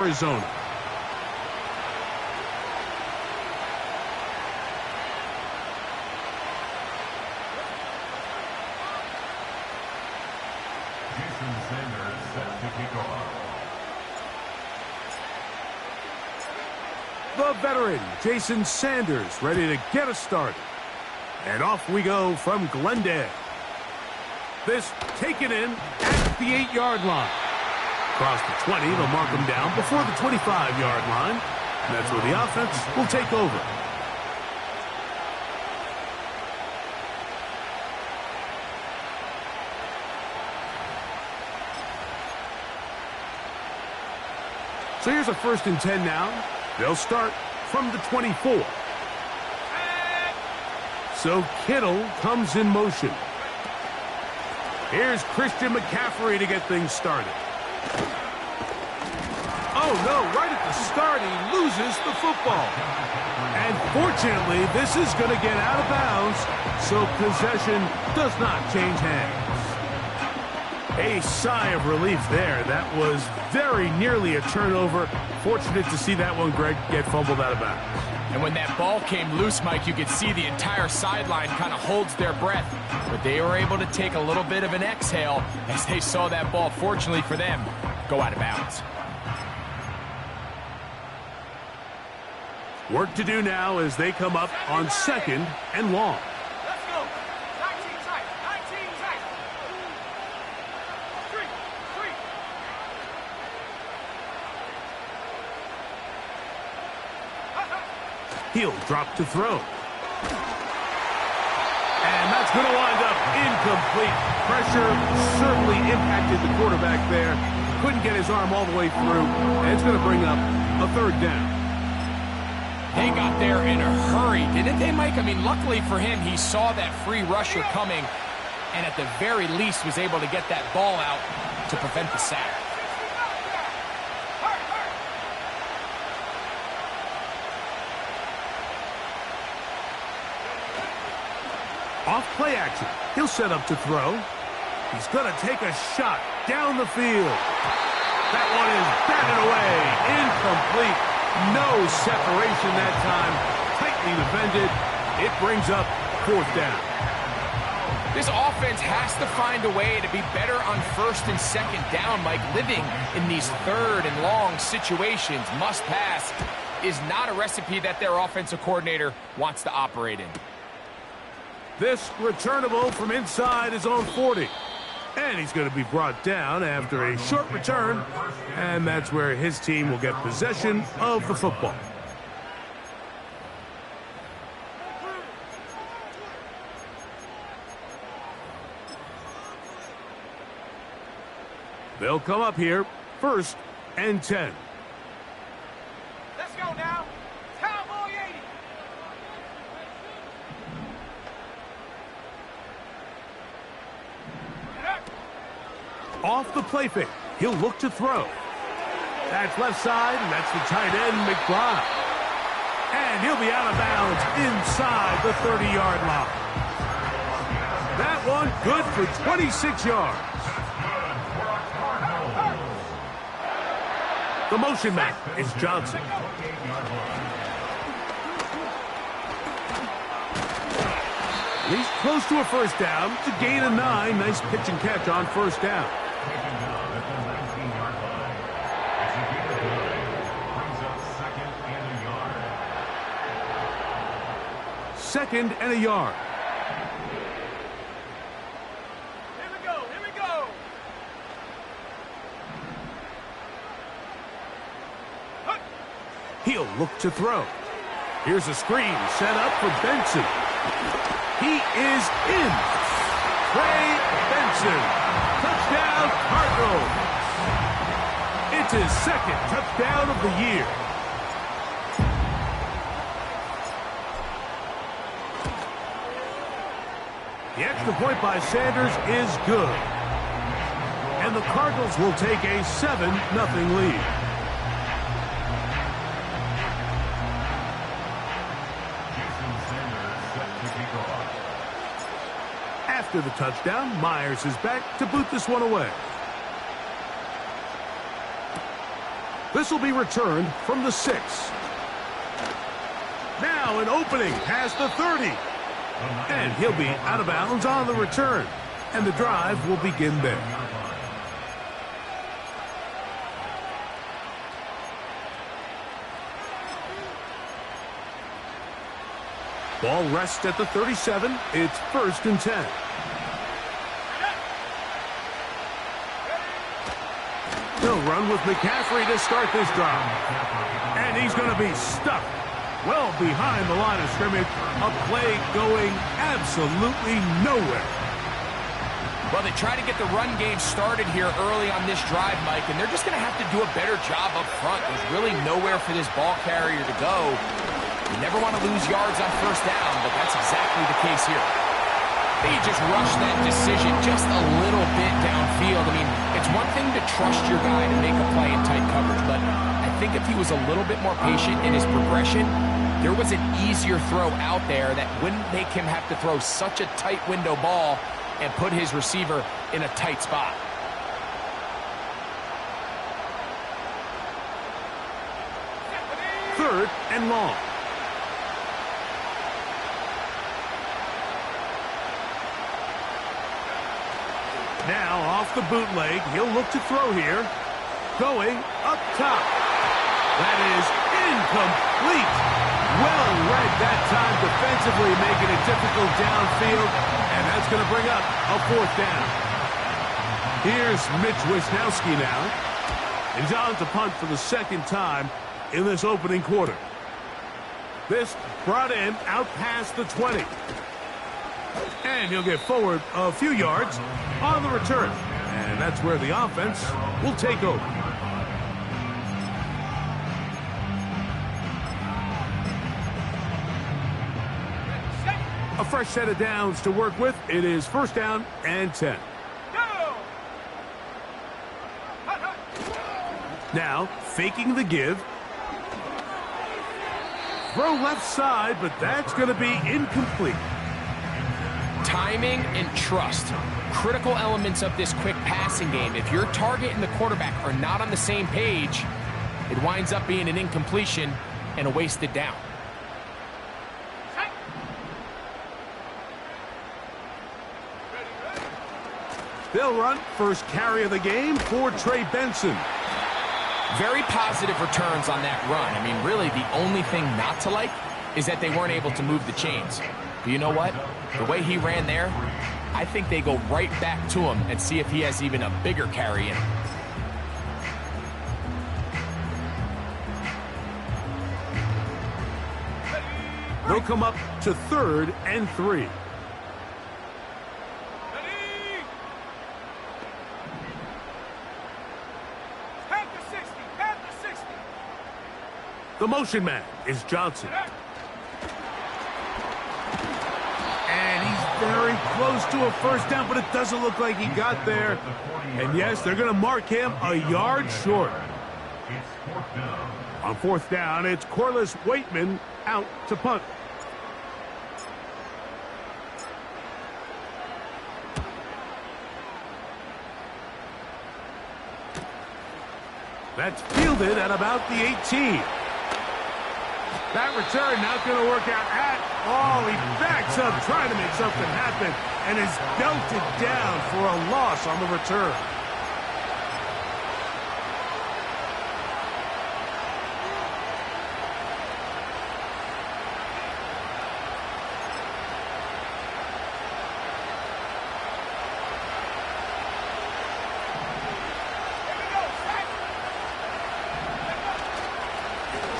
Arizona. The veteran, Jason Sanders, ready to get us started. And off we go from Glendale. This taken in at the 8-yard line. Across the 20, they'll mark him down before the 25-yard line. And that's where the offense will take over. So here's a 1st and 10 now. They'll start from the 24. So Kittle comes in motion. Here's Christian McCaffrey to get things started. Oh, no, right at the start, he loses the football. And fortunately, this is going to get out of bounds, so possession does not change hands. A sigh of relief there. That was very nearly a turnover. Fortunate to see that one, Greg, get fumbled out of bounds. And when that ball came loose, Mike, you could see the entire sideline kind of holds their breath. But they were able to take a little bit of an exhale as they saw that ball, fortunately for them, go out of bounds. Work to do now as they come up on 2nd and long. Let's go. 19 tight. 19 tight. 3. He'll drop to throw. And that's going to wind up incomplete. Pressure certainly impacted the quarterback there. Couldn't get his arm all the way through. And it's going to bring up a 3rd down. They got there in a hurry, didn't they, Mike? I mean, luckily for him, he saw that free rusher coming and at the very least was able to get that ball out to prevent the sack. Off play action. He'll set up to throw. He's going to take a shot down the field. That one is batted away. Incomplete. No separation that time. Tightly defended. It brings up 4th down. This offense has to find a way to be better on 1st and 2nd down, Mike. Living in these 3rd and long situations, must pass, is not a recipe that their offensive coordinator wants to operate in. This returnable from inside his own 40. And he's going to be brought down after a short return. And that's where his team will get possession of the football. They'll come up here, 1st and 10. Let's go now. Cowboy 80. Off the play fake. He'll look to throw. That's left side, and that's the tight end, McBride. And he'll be out of bounds inside the 30-yard line. That one good for 26 yards. The motion man is Johnson. He's close to a 1st down. It's a gain of 9. Nice pitch and catch on 1st down. 2nd and a yard. Here we go. Here we go. He'll look to throw. Here's a screen set up for Benson. He is in. Trey Benson. Touchdown, Cardinals. It's his 2nd touchdown of the year. The extra point by Sanders is good. And the Cardinals will take a 7-0 lead. After the touchdown, Myers is back to boot this one away. The This will be returned from the 6. Now an opening past the 30. And he'll be out of bounds on the return. And the drive will begin there. Ball rests at the 37. It's 1st and 10. He'll run with McCaffrey to start this drive. And he's going to be stuck well behind the line of scrimmage. A play going absolutely nowhere. Well, they try to get the run game started here early on this drive, Mike, and they're just going to have to do a better job up front. There's really nowhere for this ball carrier to go. You never want to lose yards on 1st down, but that's exactly the case here. They just rushed that decision just a little bit downfield. I mean, it's one thing to trust your guy to make a play in tight coverage, but I think if he was a little bit more patient in his progression, there was an easier throw out there that wouldn't make him have to throw such a tight window ball and put his receiver in a tight spot. Third and long. Now off the bootleg, he'll look to throw here. Going up top. That is incomplete. Well read that time defensively, making it difficult downfield. And that's going to bring up a 4th down. Here's Mitch Wisnowski now. He's on to punt for the 2nd time in this opening quarter. This brought in out past the 20. And he'll get forward a few yards on the return. And that's where the offense will take over. A fresh set of downs to work with. It is 1st down and 10. Now, faking the give. Throw left side, but that's going to be incomplete. Timing and trust, critical elements of this quick passing game. If your target and the quarterback are not on the same page, it winds up being an incompletion and a wasted down. They'll run first carry of the game for Trey Benson. Very positive returns on that run. I mean, really, the only thing not to like is that they weren't able to move the chains. But you know what? The way he ran there, I think they go right back to him and see if he has even a bigger carry in him. They'll come up to 3rd and 3. The motion man is Johnson. And he's very close to a 1st down, but it doesn't look like he got there. And yes, they're going to mark him a yard short. On 4th down, it's Corliss Waitman out to punt. That's fielded at about the 18. That return not going to work out at all. He backs up trying to make something happen and is belted down for a loss on the return.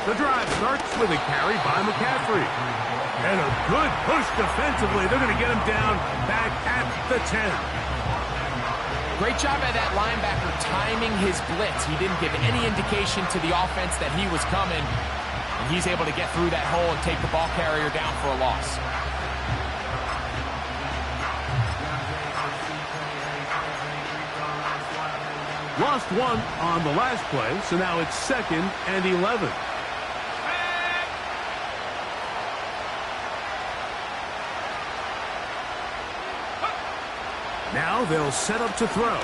The drive starts with a carry by McCaffrey. And a good push defensively. They're going to get him down back at the 10. Great job by that linebacker timing his blitz. He didn't give any indication to the offense that he was coming. And he's able to get through that hole and take the ball carrier down for a loss. Lost one on the last play, so now it's 2nd and 11. Now they'll set up to throw.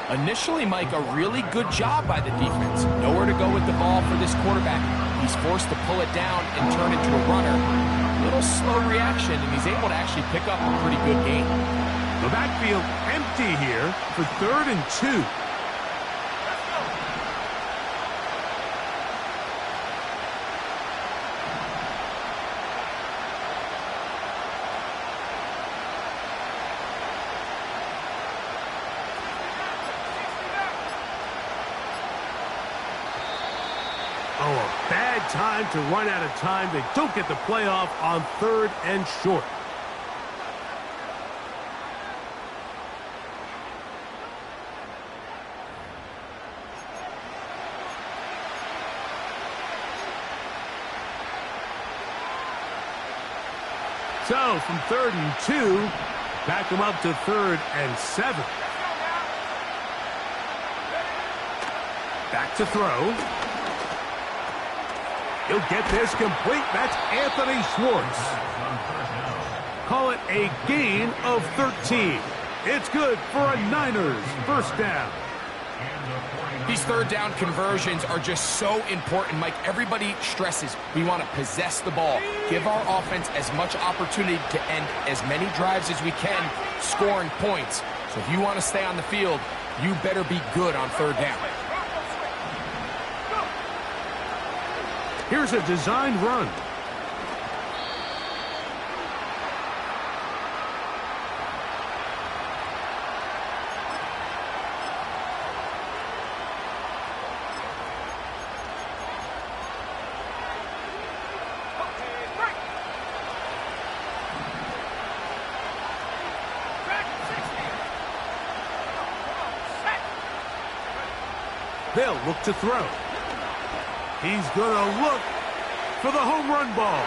Initially, Mike, a really good job by the defense. Nowhere to go with the ball for this quarterback. He's forced to pull it down and turn into a runner. A little slow reaction, and he's able to actually pick up a pretty good gain. The backfield empty here for 3rd and 2. Oh, a bad time to run out of time. They don't get the playoff on 3rd and short. So, from 3rd and 2, back them up to 3rd and 7. Back to throw. He'll get this complete. That's Anthony Schwartz. Call it a gain of 13. It's good for a Niners first down. These 3rd down conversions are just so important, Mike. Everybody stresses we want to possess the ball, give our offense as much opportunity to end as many drives as we can, scoring points. So if you want to stay on the field, you better be good on 3rd down. Here's a designed run. They'll look to throw. He's going to look for the home run ball.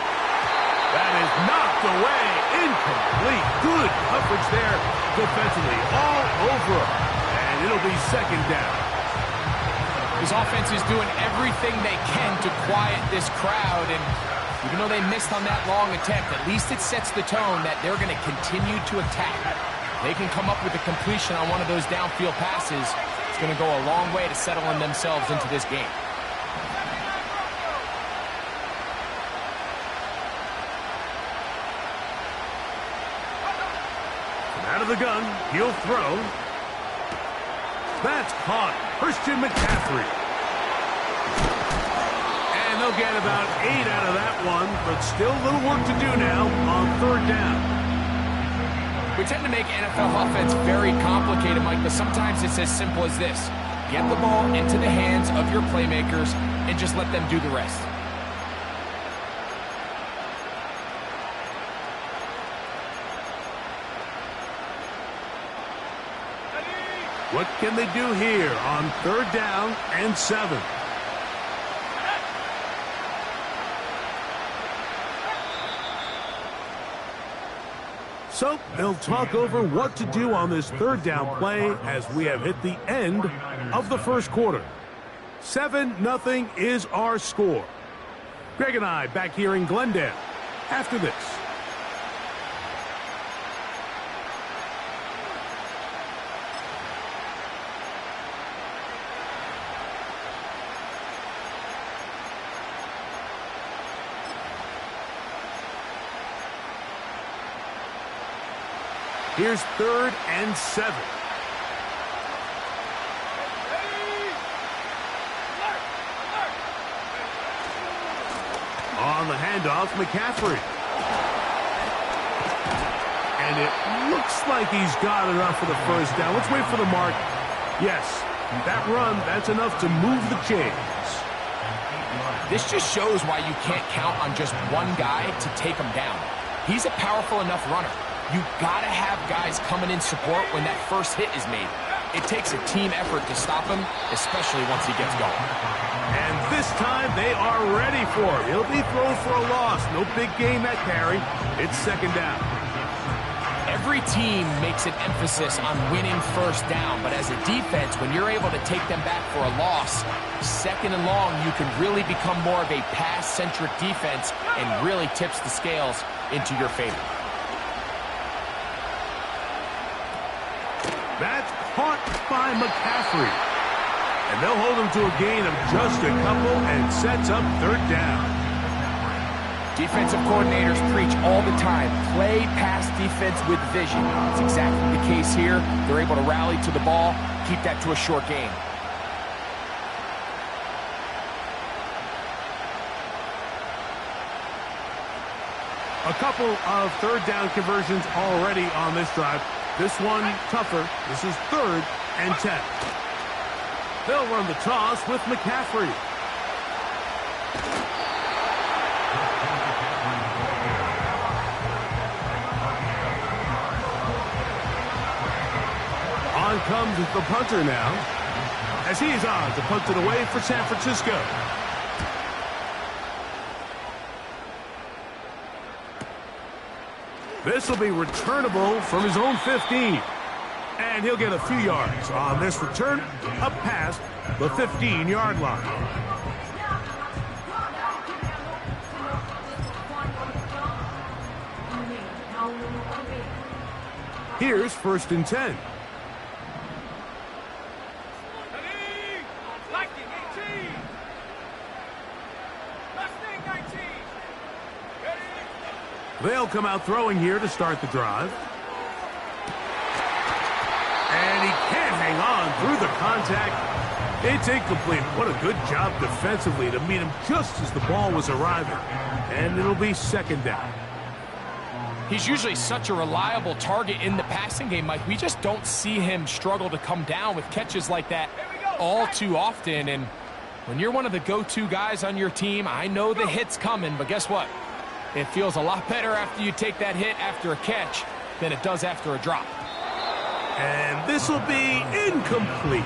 That is knocked away. Incomplete. Good coverage there defensively. All over him. And it'll be 2nd down. His offense is doing everything they can to quiet this crowd. And even though they missed on that long attempt, at least it sets the tone that they're going to continue to attack. They can come up with a completion on one of those downfield passes. It's going to go a long way to settling themselves into this game. Out of the gun, he'll throw. That's caught. Christian McCaffrey. And they'll get about 8 out of that one, but still a little work to do now on 3rd down. We tend to make NFL offense very complicated, Mike, but sometimes it's as simple as this. Get the ball into the hands of your playmakers and just let them do the rest. What can they do here on 3rd down and 7? So they'll talk over what to do on this 3rd down play as we have hit the end of the first quarter. 7-0 is our score. Greg and I back here in Glendale after this. Here's 3rd and 7. On the handoff, McCaffrey. And it looks like he's got enough for the first down. Let's wait for the mark. Yes, that run, that's enough to move the chains. This just shows why you can't count on just one guy to take him down. He's a powerful enough runner. You've got to have guys coming in support when that first hit is made. It takes a team effort to stop him, especially once he gets going. And this time they are ready for him. He'll be thrown for a loss. No big gain that carry. It's 2nd down. Every team makes an emphasis on winning first down, but as a defense, when you're able to take them back for a loss, 2nd and long, you can really become more of a pass-centric defense and really tips the scales into your favor. That's caught by McCaffrey. And they'll hold him to a gain of just a couple and sets up third down. Defensive coordinators preach all the time, play pass defense with vision. It's exactly the case here. They're able to rally to the ball, keep that to a short gain. A couple of third down conversions already on this drive. This one tougher. This is 3rd and 10. They'll run the toss with McCaffrey. On comes the punter now, as he is on to punt it away for San Francisco. This will be returnable from his own 15. And he'll get a few yards on this return up past the 15-yard line. Here's 1st and 10. They'll come out throwing here to start the drive. And he can't hang on through the contact. It's incomplete. What a good job defensively to meet him just as the ball was arriving. And it'll be 2nd down. He's usually such a reliable target in the passing game, Mike. We just don't see him struggle to come down with catches like that all too often. And when you're one of the go-to guys on your team, I know the hit's coming, but guess what? It feels a lot better after you take that hit after a catch than it does after a drop. And this will be incomplete.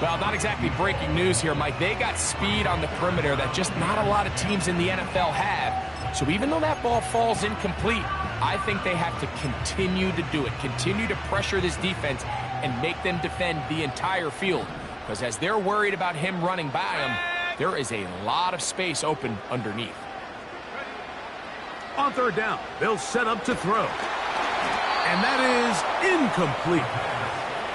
Well, not exactly breaking news here, Mike. They got speed on the perimeter that just not a lot of teams in the NFL have. So even though that ball falls incomplete, I think they have to continue to do it, continue to pressure this defense and make them defend the entire field. Because as they're worried about him running by them, there is a lot of space open underneath. On 3rd down, they'll set up to throw. And that is incomplete.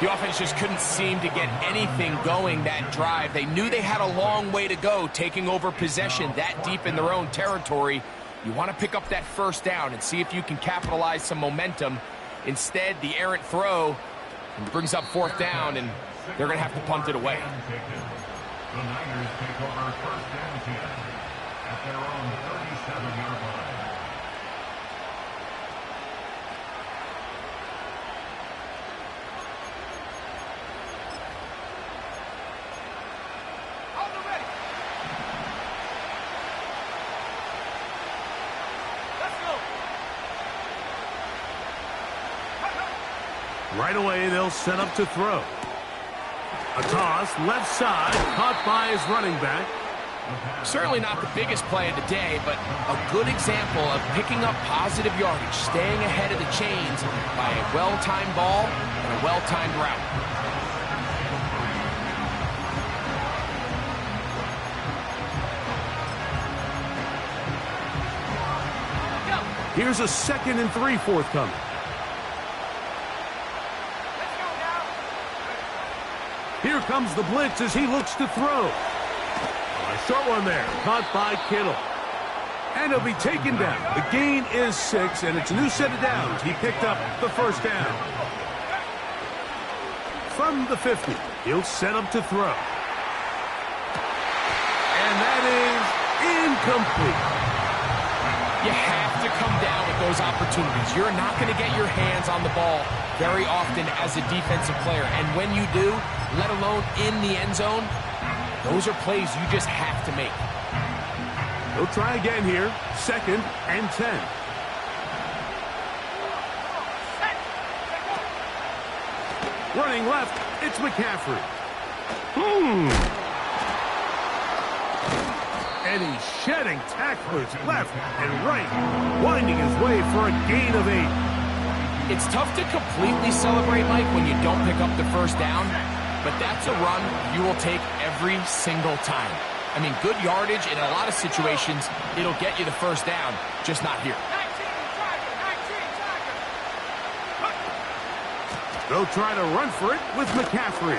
The offense just couldn't seem to get anything going that drive. They knew they had a long way to go taking over possession that deep in their own territory. You want to pick up that 1st down and see if you can capitalize some momentum. Instead, the errant throw brings up 4th down, and they're going to have to punt it away. The Niners take over 1st and 10 at their own 37-yard line. Right away, they'll set up to throw. A toss, left side, caught by his running back. Certainly not the biggest play of the day, but a good example of picking up positive yardage, staying ahead of the chains by a well-timed ball and a well-timed route. Here's a 2nd and 3 forthcoming. Here comes the blitz as he looks to throw. A short one there, caught by Kittle. And he'll be taken down. The gain is 6, and it's a new set of downs. He picked up the 1st down. From the 50, he'll set up to throw. And that is incomplete. You have to come down with those opportunities. You're not going to get your hands on the ball very often as a defensive player. And when you do, let alone in the end zone, those are plays you just have to make. He'll try again here. 2nd and 10. Running left, it's McCaffrey. And he's shedding tacklers left and right, winding his way for a gain of 8. It's tough to completely celebrate, Mike, when you don't pick up the 1st down, but that's a run you will take every single time. I mean, good yardage in a lot of situations, it'll get you the 1st down, just not here. The They'll try to run for it with McCaffrey.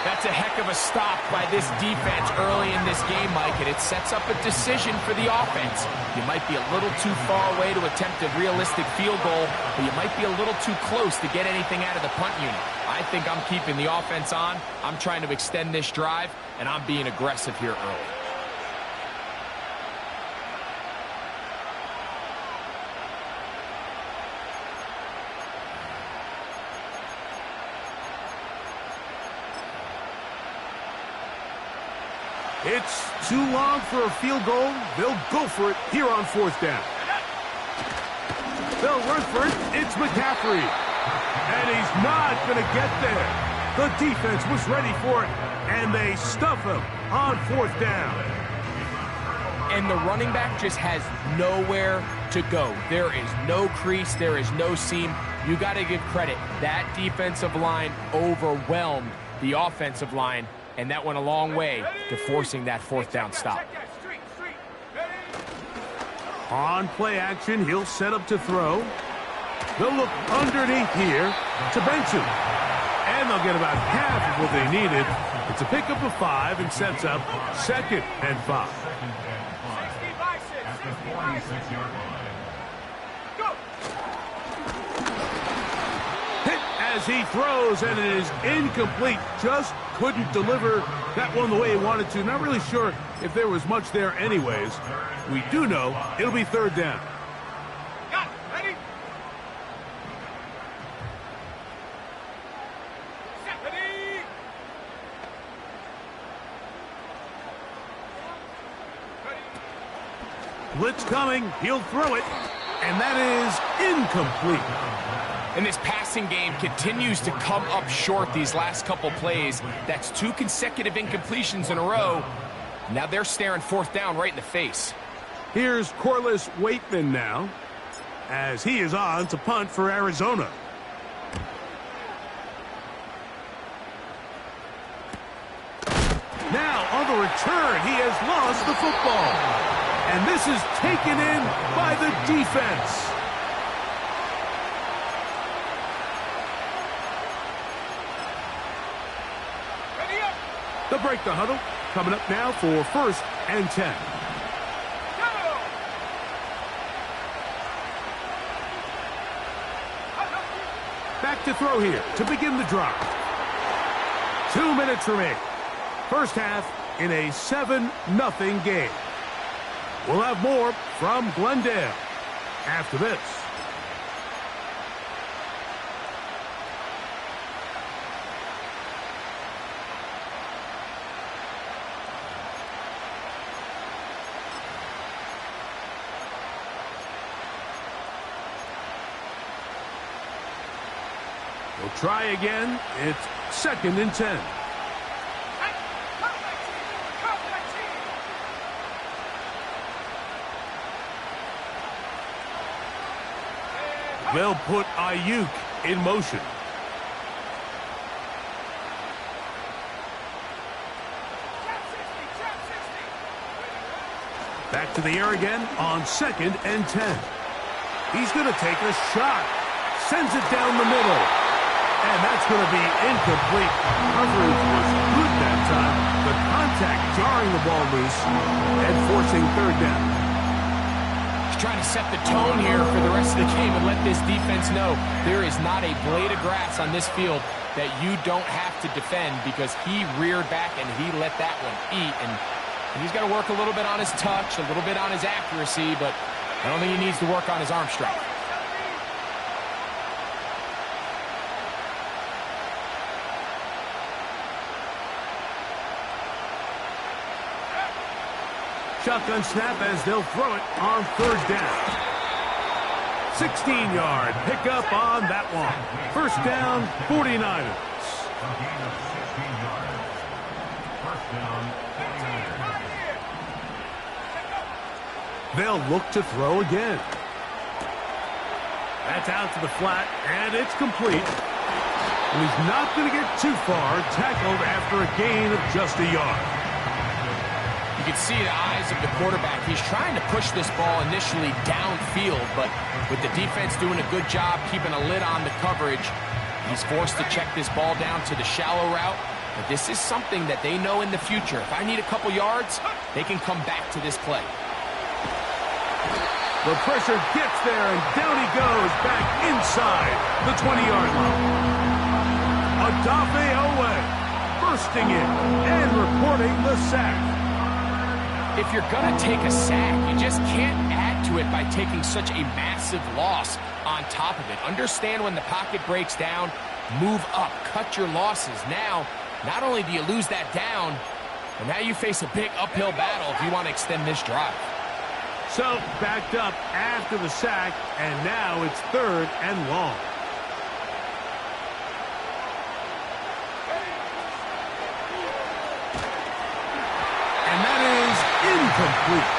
That's a heck of a stop by this defense early in this game, Mike, and it sets up a decision for the offense. You might be a little too far away to attempt a realistic field goal, but you might be a little too close to get anything out of the punt unit. I think I'm keeping the offense on. I'm trying to extend this drive, and I'm being aggressive here early. It's too long for a field goal. They'll go for it here on 4th down. They'll run for it. It's McCaffrey. And he's not going to get there. The defense was ready for it, and they stuff him on 4th down. And the running back just has nowhere to go. There is no crease. There is no seam. You got to give credit. That defensive line overwhelmed the offensive line, and that went a long way to forcing that 4th down stop. On play action, he'll set up to throw. They'll look underneath here to Benson. And they'll get about half of what they needed. It's a pickup of 5 and sets up 2nd and 5. At the 46-yard line. Hit as he throws, and it is incomplete. Just couldn't deliver that one the way he wanted to. Not really sure if there was much there anyways. We do know it'll be 3rd down. Got it. Ready? Set. Ready? Blitz coming. He'll throw it, and that is incomplete. And this passing game continues to come up short these last couple plays. That's 2 consecutive incompletions in a row. Now they're staring 4th down right in the face. Here's Corliss Waitman now, as he is on to punt for Arizona. Now on the return, he has lost the football. And this is taken in by the defense. They'll break the huddle. Coming up now for 1st and 10. Back to throw here to begin the drive. 2 minutes remaining. First half in a 7-0 game. We'll have more from Glendale after this. We'll try again. It's 2nd and 10. They'll put Ayuk in motion. Back to the air again on 2nd and 10. He's going to take a shot. Sends it down the middle. And that's going to be incomplete. Coverage was good that time. The contact jarring the ball loose and forcing 3rd down. He's trying to set the tone here for the rest of the game and let this defense know there is not a blade of grass on this field that you don't have to defend, because he reared back and he let that one eat. And he's got to work a little bit on his touch, a little bit on his accuracy, but I don't think he needs to work on his arm strength. Shotgun snap as they'll throw it on 3rd down. 16-yard pickup on that one. 1st down, 49ers. A gain of 16 yards. 1st down, 49ers. They'll look to throw again. That's out to the flat, and it's complete. And he's not going to get too far, tackled after a gain of just a yard. You can see the eyes of the quarterback. He's trying to push this ball initially downfield, but with the defense doing a good job keeping a lid on the coverage, He's forced to check this ball down to the shallow route. But this is something that they know in the future. If I need a couple yards, they can come back to this play. The pressure gets there, and down he goes back inside the 20-yard line. Odafe Owe bursting in and reporting the sack. If you're going to take a sack, you just can't add to it by taking such a massive loss on top of it. Understand when the pocket breaks down, move up, cut your losses. Now, not only do you lose that down, but now you face a big uphill battle if you want to extend this drive. So, backed up after the sack, and now it's 3rd and long. And that is incomplete.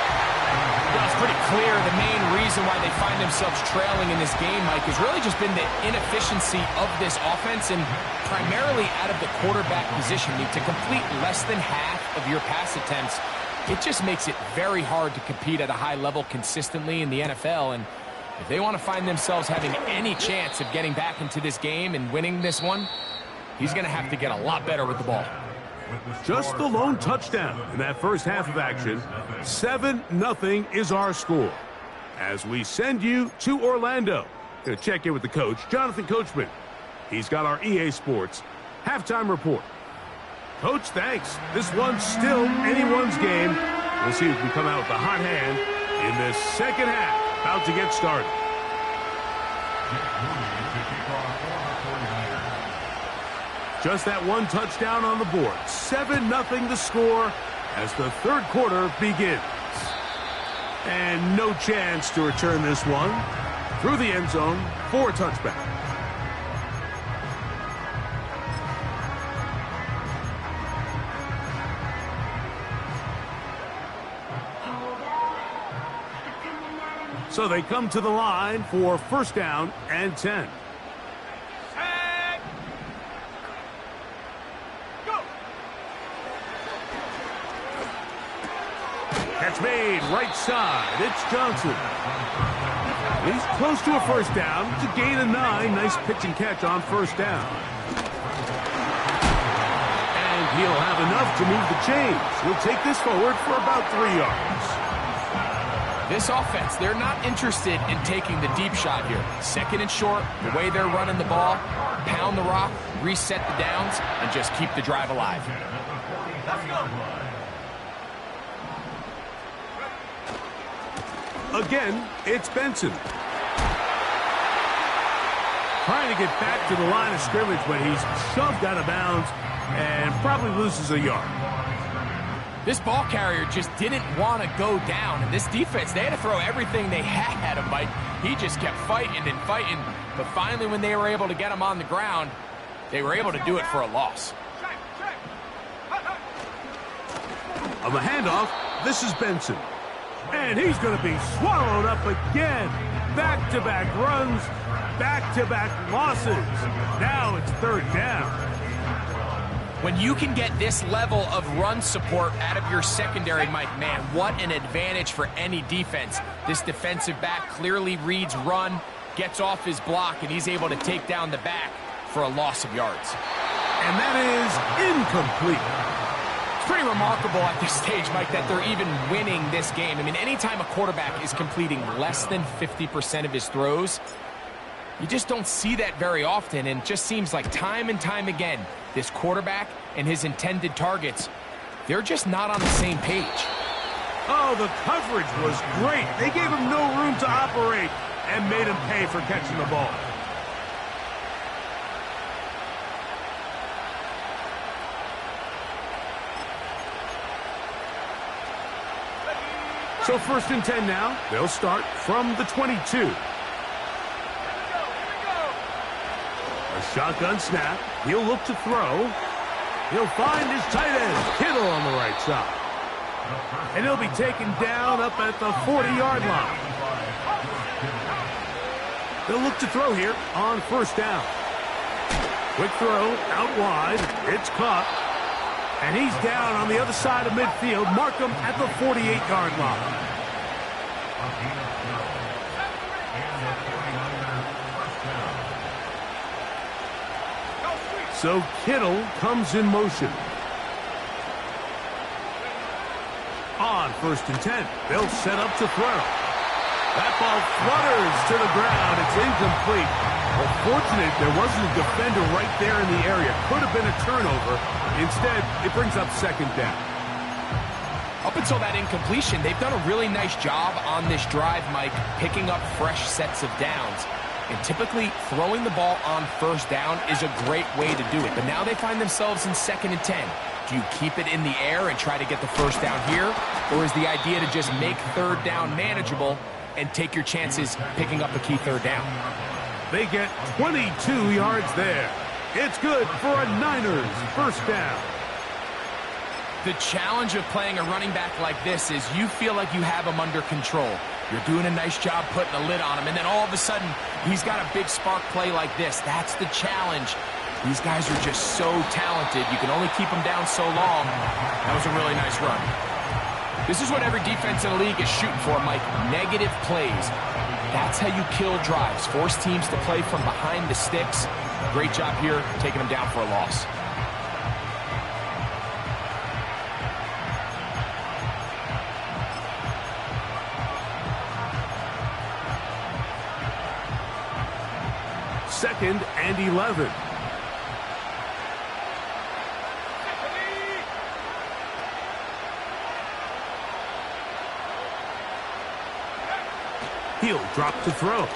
Well, it's pretty clear the main reason why they find themselves trailing in this game, Mike, has really just been the inefficiency of this offense and primarily out of the quarterback position. I mean, to complete less than half of your pass attempts, it just makes it very hard to compete at a high level consistently in the NFL. And if they want to find themselves having any chance of getting back into this game and winning this one, he's going to have to get a lot better with the ball. Just the lone touchdown in that first half of action. 7-0 is our score. As we send you to Orlando, going to check in with the coach, Jonathan Coachman. He's got our EA Sports halftime report. Coach, thanks. This one's still anyone's game. We'll see if we come out with a hot hand in this second half. About to get started. Just that one touchdown on the board. 7-0 the score as the third quarter begins. And no chance to return this one through the end zone for a touchback. So they come to the line for 1st down and 10. Catch made right side. It's Johnson. He's close to a 1st down. It's a gain of 9. Nice pitch and catch on 1st down. And he'll have enough to move the chains. He'll take this forward for about 3 yards. This offense, they're not interested in taking the deep shot here. 2nd and short, the way they're running the ball, pound the rock, reset the downs, and just keep the drive alive. Again, it's Benson. Trying to get back to the line of scrimmage, but he's shoved out of bounds and probably loses a yard. This ball carrier just didn't want to go down. And this defense, they had to throw everything they had at him, Mike. He just kept fighting and fighting. But finally, when they were able to get him on the ground, they were able to do it for a loss. On the handoff, this is Benson. And he's going to be swallowed up again. Back-to-back runs, back-to-back losses. Now it's 3rd down. When you can get this level of run support out of your secondary, Mike, man, what an advantage for any defense. This defensive back clearly reads run, gets off his block, and he's able to take down the back for a loss of yards. And that is incomplete. It's pretty remarkable at this stage, Mike, that they're even winning this game. I mean, anytime a quarterback is completing less than 50% of his throws, you just don't see that very often, and it just seems like time and time again, this quarterback and his intended targets, they're just not on the same page. Oh, the coverage was great. They gave him no room to operate and made him pay for catching the ball. So 1st and 10 now. They'll start from the 22. A shotgun snap. He'll look to throw. He'll find his tight end, Kittle, on the right side. And he'll be taken down up at the 40-yard line. They'll look to throw here on 1st down. Quick throw out wide. It's caught. And he's down on the other side of midfield. Mark him at the 48-yard line. So Kittle comes in motion. On 1st and 10, they'll set up to throw. That ball flutters to the ground. It's incomplete. Well, fortunate there wasn't a defender right there in the area. Could have been a turnover. Instead, it brings up 2nd down. Up until that incompletion, they've done a really nice job on this drive, Mike, picking up fresh sets of downs. And typically, throwing the ball on 1st down is a great way to do it. But now they find themselves in 2nd and 10. Do you keep it in the air and try to get the 1st down here? Or is the idea to just make 3rd down manageable and take your chances picking up a key 3rd down? They get 22 yards there. It's good for a Niners 1st down. The challenge of playing a running back like this is you feel like you have him under control. You're doing a nice job putting a lid on him, and then all of a sudden, he's got a big spark play like this. That's the challenge. These guys are just so talented. You can only keep them down so long. That was a really nice run. This is what every defense in the league is shooting for, Mike. Negative plays. That's how you kill drives. Force teams to play from behind the sticks. Great job here, taking them down for a loss. Second and 11. He'll drop to throw.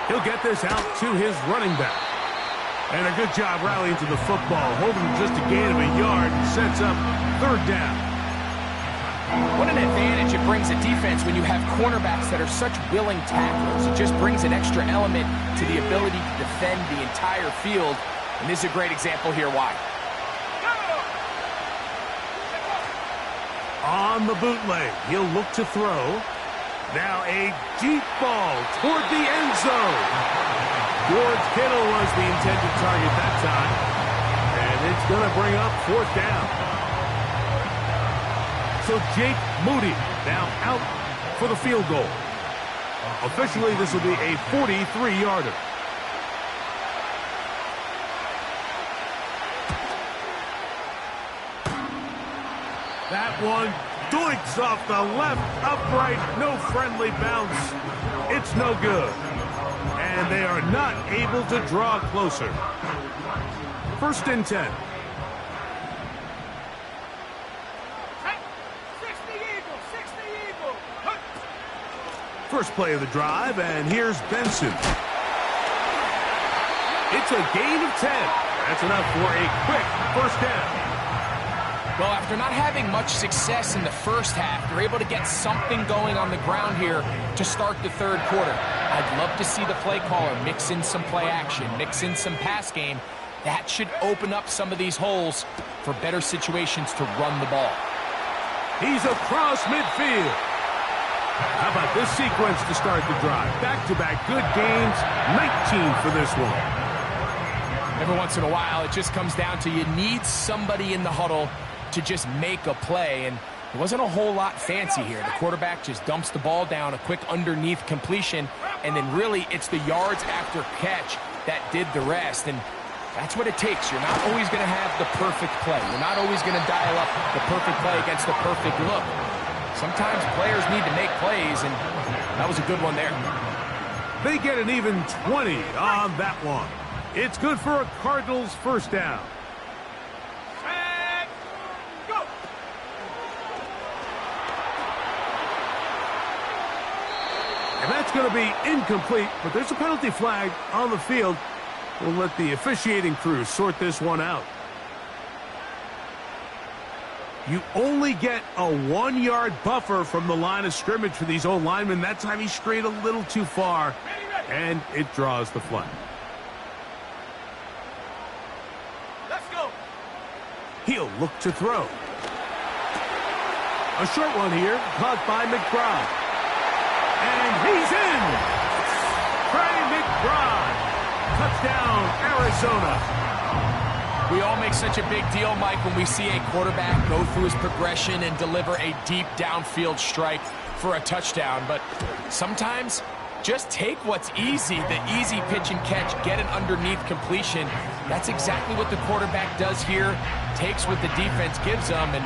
He'll get this out to his running back. And a good job rallying to the football, holding just a gain of a yard, and sets up 3rd down. What an advantage it brings a defense when you have cornerbacks that are such willing tacklers. It just brings an extra element to the ability to defend the entire field. And this is a great example here why. On the bootleg, he'll look to throw. Now a deep ball toward the end zone. George Kittle was the intended target that time. And it's going to bring up 4th down. So Jake Moody now out for the field goal. Officially, this will be a 43-yarder. That one doinks off the left upright, no friendly bounce. It's no good. And they are not able to draw closer. 1st and 10. First play of the drive, and here's Benson. It's a gain of 10. That's enough for a quick 1st down. Well, after not having much success in the first half, they're able to get something going on the ground here to start the 3rd quarter. I'd love to see the play caller mix in some play action, mix in some pass game. That should open up some of these holes for better situations to run the ball. He's across midfield. How about this sequence to start the drive? Back-to-back good gains, 19 for this one. Every once in a while, it just comes down to you need somebody in the huddle to just make a play, and it wasn't a whole lot fancy here. The quarterback just dumps the ball down, a quick underneath completion, and then really it's the yards after catch that did the rest, and that's what it takes. You're not always going to have the perfect play. You're not always going to dial up the perfect play against the perfect look. Sometimes players need to make plays, and that was a good one there. They get an even 20 on that one. It's good for a Cardinals 1st down. Set, go! And that's going to be incomplete, but there's a penalty flag on the field. We'll let the officiating crew sort this one out. You only get a 1-yard buffer from the line of scrimmage for these old linemen. That time he strayed a little too far, and it draws the flag. Let's go! He'll look to throw. A short one here, caught by McBride. And he's in! Trey McBride! Touchdown, Arizona! We all make such a big deal, Mike, when we see a quarterback go through his progression and deliver a deep downfield strike for a touchdown. But sometimes Just take what's easy, the easy pitch and catch, get an underneath completion. That's exactly what the quarterback does here. Takes what the defense gives them, and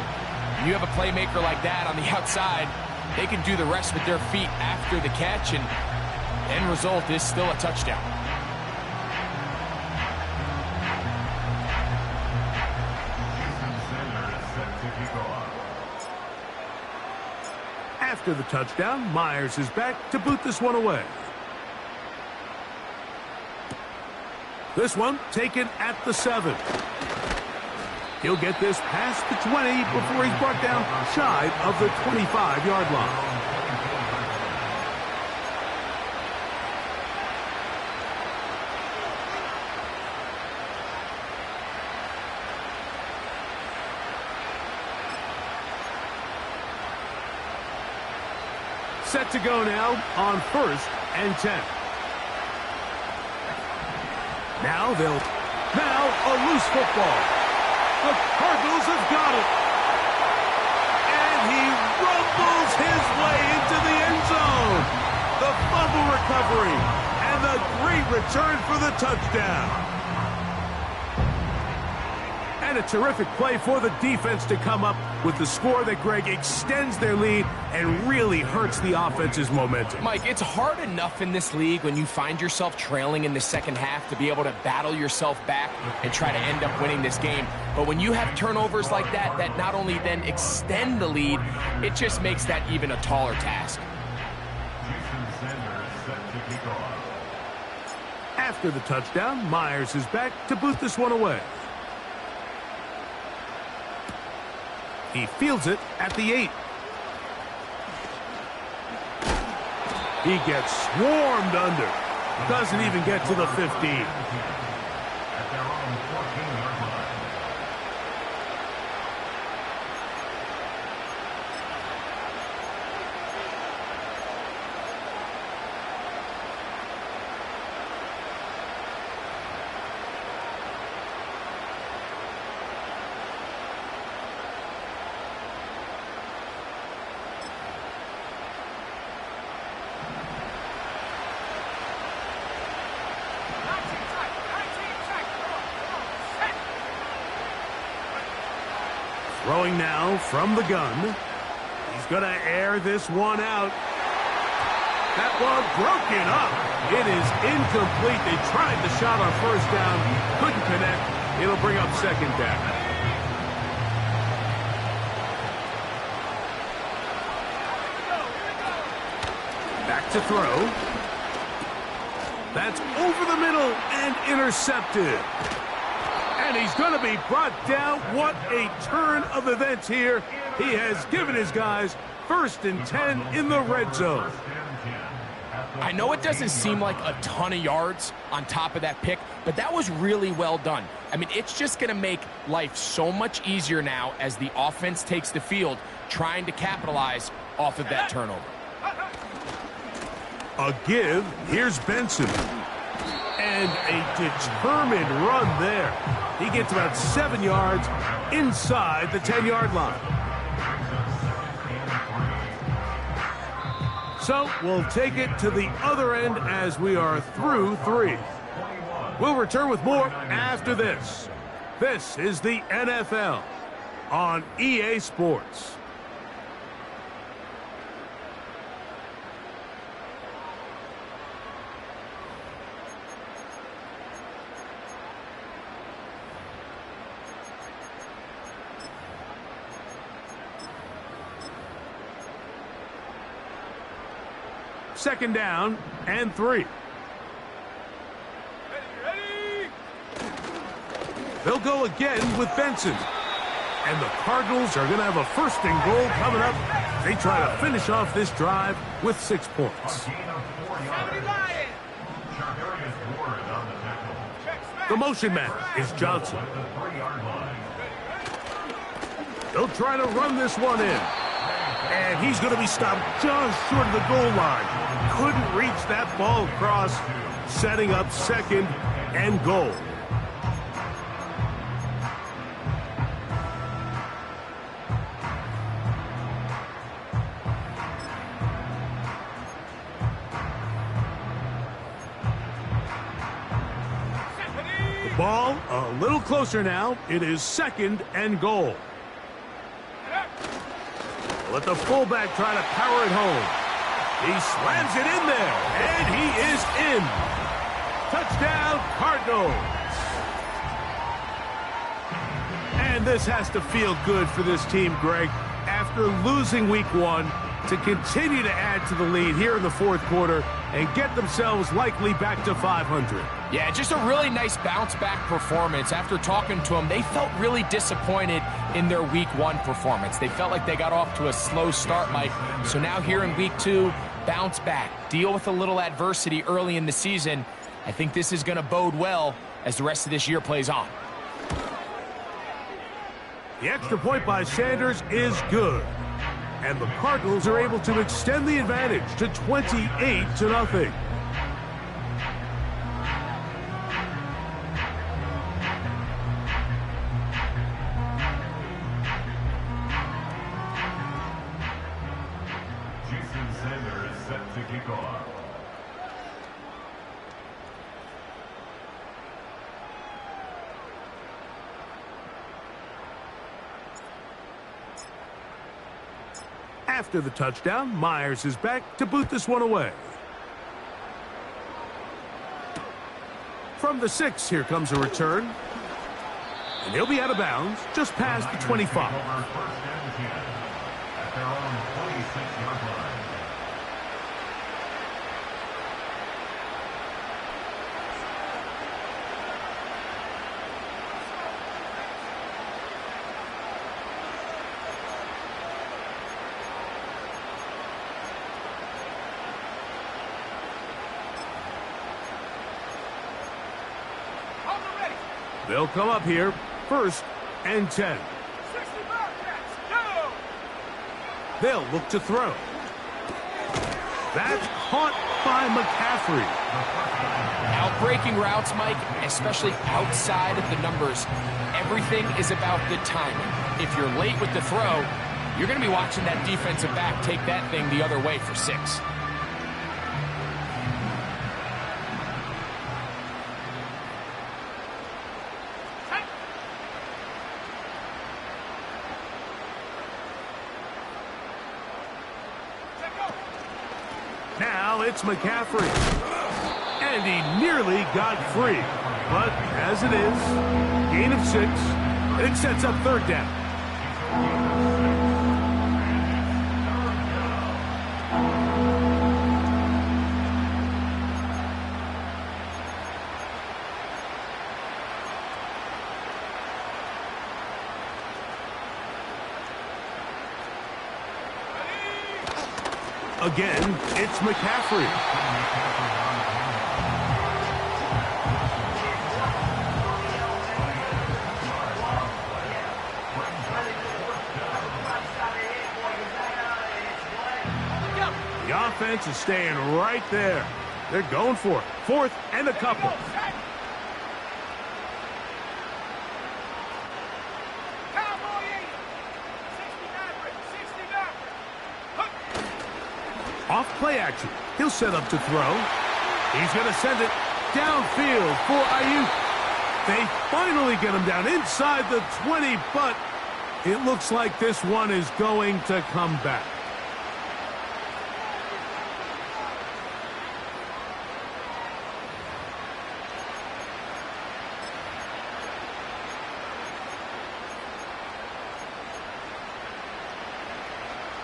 you have a playmaker like that on the outside, they can do the rest with their feet after the catch, and end result is still a touchdown. After the touchdown, Myers is back to boot this one away. This one taken at the 7. He'll get this past the 20 before he's brought down shy of the 25-yard line. Set to go now on 1st and 10. Now a loose football. The Cardinals have got it. And he rumbles his way into the end zone. The fumble recovery and the great return for the touchdown. And a terrific play for the defense to come up with the score that, Greg, extends their lead and really hurts the offense's momentum. Mike, it's hard enough in this league when you find yourself trailing in the second half to be able to battle yourself back and try to end up winning this game. But when you have turnovers like that, that not only then extend the lead, it just makes that even a taller task. After the touchdown, Myers is back to boot this one away. He fields it at the 8. He gets swarmed under. Doesn't even get to the 15. Throwing now from the gun. He's going to air this one out. That ball broken up. It is incomplete. They tried the shot on 1st down. Couldn't connect. It'll bring up 2nd down. Back to throw. That's over the middle and intercepted. And he's going to be brought down. What a turn of events here. He has given his guys 1st and 10 in the red zone. I know it doesn't seem like a ton of yards on top of that pick, but that was really well done. I mean, it's just going to make life so much easier now as the offense takes the field, trying to capitalize off of that turnover. A give. Here's Benson. And a determined run there. He gets about 7 yards inside the 10-yard line. So we'll take it to the other end as we are through 3. We'll return with more after this. This is the NFL on EA Sports. Second down and 3. Ready! They'll go again with Benson. And the Cardinals are going to have a 1st and goal coming up. They try to finish off this drive with 6 points. The motion man is Johnson. They'll try to run this one in. And he's going to be stopped just short of the goal line. Couldn't reach that ball across, setting up 2nd and goal. Ball a little closer now. It is 2nd and goal. Let the fullback try to power it home. He slams it in there, and he is in. Touchdown, Cardinals. And this has to feel good for this team, Greg. After losing week 1, to continue to add to the lead here in the 4th quarter and get themselves likely back to 500. Yeah, just a really nice bounce-back performance. After talking to them, they felt really disappointed in their Week 1 performance. They felt like they got off to a slow start, Mike. So now here in Week 2, bounce back, deal with a little adversity early in the season. I think this is going to bode well as the rest of this year plays on. The extra point by Sanders is good. And the Cardinals are able to extend the advantage to 28-0. Sanders is set to kick off. After the touchdown, Myers is back to boot this one away. From the 6, here comes a return. And he'll be out of bounds just past the 25. At their own 26-yard line. They'll come up here, 1st and 10. 60 Bobcats, go! They'll look to throw. That's caught by McCaffrey. Out breaking routes, Mike, especially outside of the numbers, everything is about the timing. If you're late with the throw, you're going to be watching that defensive back take that thing the other way for 6. Now it's McCaffrey. And he nearly got free. But as it is, gain of 6, and it sets up 3rd down. Again, it's McCaffrey. The offense is staying right there. They're going for it. 4th and a couple. Off play action. He'll set up to throw. He's going to send it downfield for Ayuk. They finally get him down inside the 20, but it looks like this one is going to come back.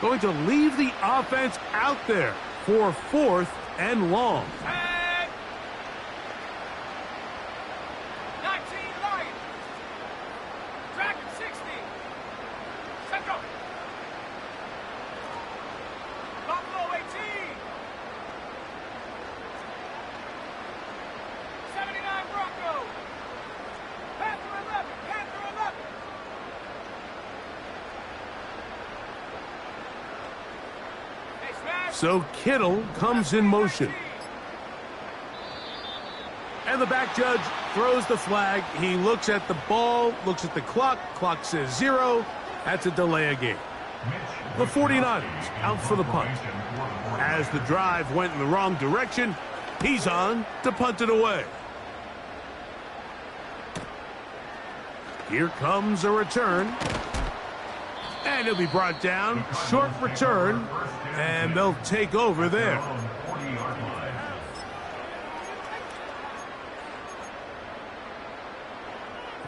Going to leave the offense out there for 4th and long. 19 Lions. Dragon 60. Set go. Buffalo 18. 79 Broncos. Panther 11. Panther 11. So Kittle comes in motion. And the back judge throws the flag. He looks at the ball, looks at the clock. Clock says 0. That's a delay of game. The 49ers out for the punt. As the drive went in the wrong direction, he's on to punt it away. Here comes a return. And it'll be brought down. Short return. And they'll take over there.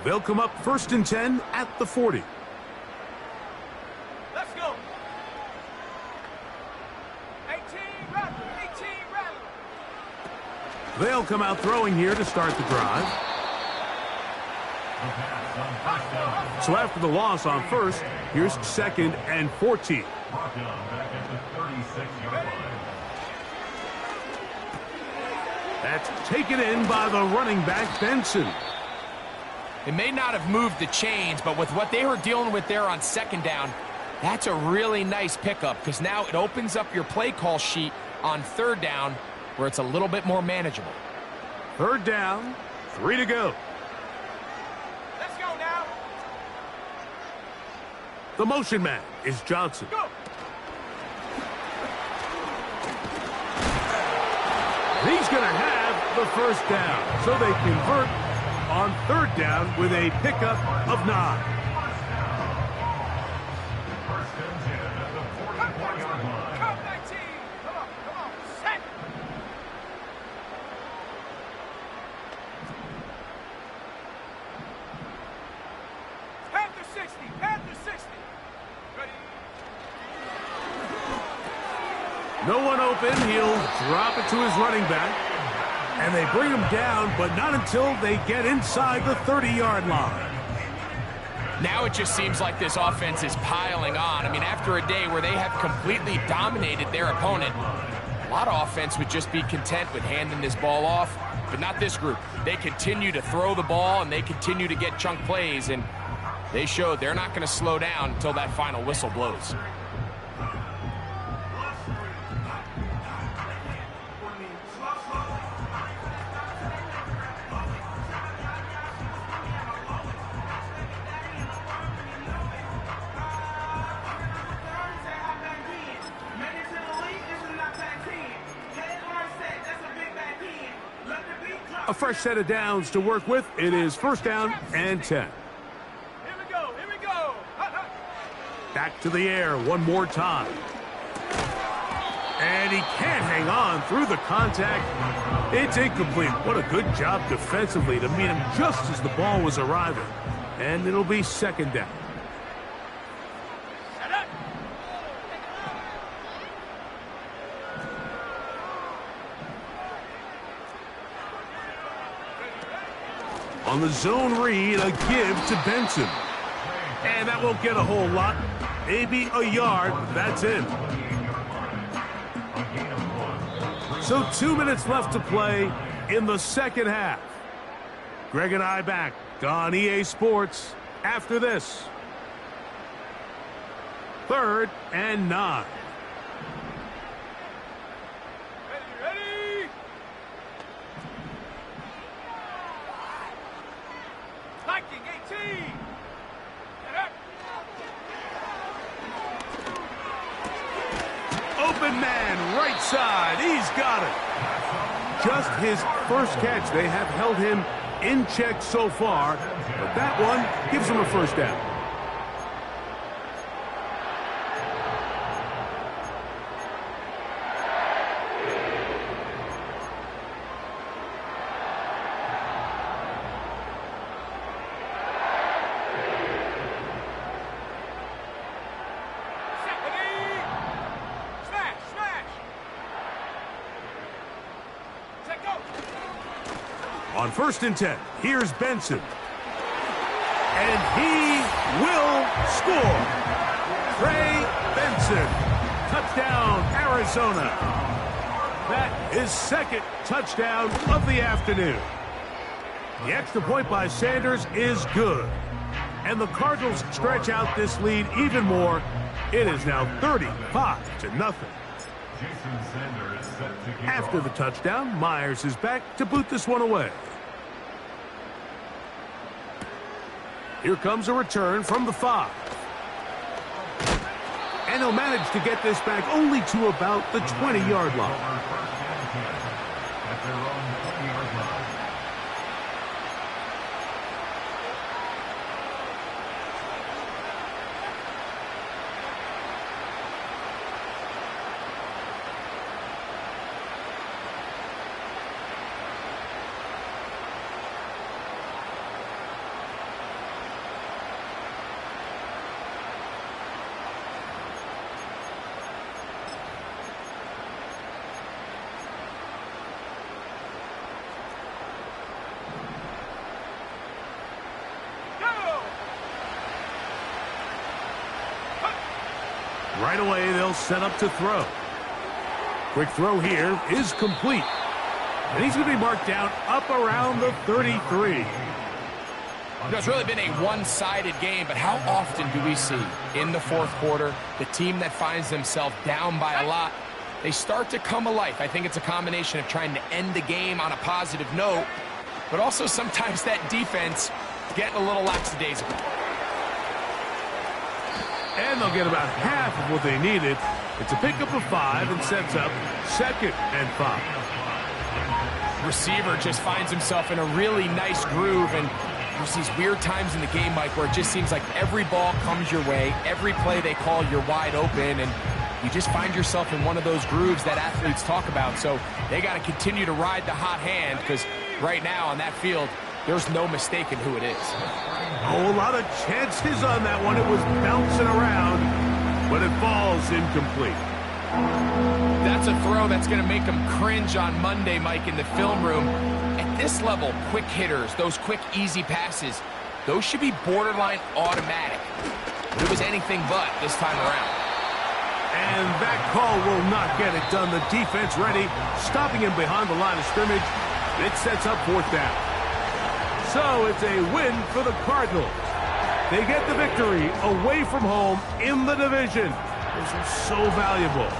They'll come up 1st and 10 at the 40. Let's go. 18 rattle, 18 rattle. They'll come out throwing here to start the drive. So after the loss on 1st, here's 2nd and 14. That's taken in by the running back, Benson. It may not have moved the chains, but with what they were dealing with there on 2nd down, that's a really nice pickup because now it opens up your play call sheet on 3rd down where it's a little bit more manageable. 3rd down, 3 to go. Let's go now. The motion man is Johnson. Go. He's going to have the 1st down, so they convert on 3rd down with a pickup of 9. Come 19. Come on, set. Panther 60, Panther 60. Ready. No one open. He'll drop it to his running back. And they bring him down, but not until they get inside the 30-yard line. Now it just seems like this offense is piling on. I mean, after a day where they have completely dominated their opponent, a lot of offense would just be content with handing this ball off, but not this group. They continue to throw the ball, and they continue to get chunk plays, and they showed they're not going to slow down until that final whistle blows. A fresh set of downs to work with. It is 1st down and 10. Here we go, here we go. Back to the air one more time. And he can't hang on through the contact. It's incomplete. What a good job defensively to meet him just as the ball was arriving. And it'll be 2nd down. Set up. On the zone read, a give to Benson. And that won't get a whole lot. Maybe a yard. That's it. So 2 minutes left to play in the 2nd half. Greg and I back on EA Sports after this. 3rd and 9. Ready. Liking 18. Set up. Open man, right side. He's got it. Just his 1st catch. They have held him in check so far, but that one gives him a 1st down. On 1st and 10, here's Benson. And he will score. Trey Benson. Touchdown, Arizona. That is 2nd touchdown of the afternoon. The extra point by Sanders is good. And the Cardinals stretch out this lead even more. It is now 35-0. After the touchdown, Myers is back to boot this one away. Here comes a return from the 5. And he'll manage to get this back only to about the 20-yard line. Right away, they'll set up to throw. Quick throw here is complete. And he's going to be marked down up around the 33. It's really been a one-sided game, but how often do we see in the fourth quarter the team that finds themselves down by a lot, they start to come alive? I think it's a combination of trying to end the game on a positive note, but also sometimes that defense getting a little lackadaisical. And they'll get about half of what they needed. It's a pickup of 5 and sets up 2nd and 5. Receiver just finds himself in a really nice groove, and there's these weird times in the game, Mike, where it just seems like every ball comes your way, every play they call, you're wide open, and you just find yourself in one of those grooves that athletes talk about. So they got to continue to ride the hot hand, because right now on that field, there's no mistaking who it is. Oh, a lot of chances on that one. It was bouncing around, but it falls incomplete. That's a throw that's going to make them cringe on Monday, Mike, in the film room. At this level, quick hitters, those quick, easy passes, those should be borderline automatic. But it was anything but this time around. And that call will not get it done. The defense ready, stopping him behind the line of scrimmage. It sets up 4th down. So it's a win for the Cardinals. They get the victory away from home in the division. Those are so valuable.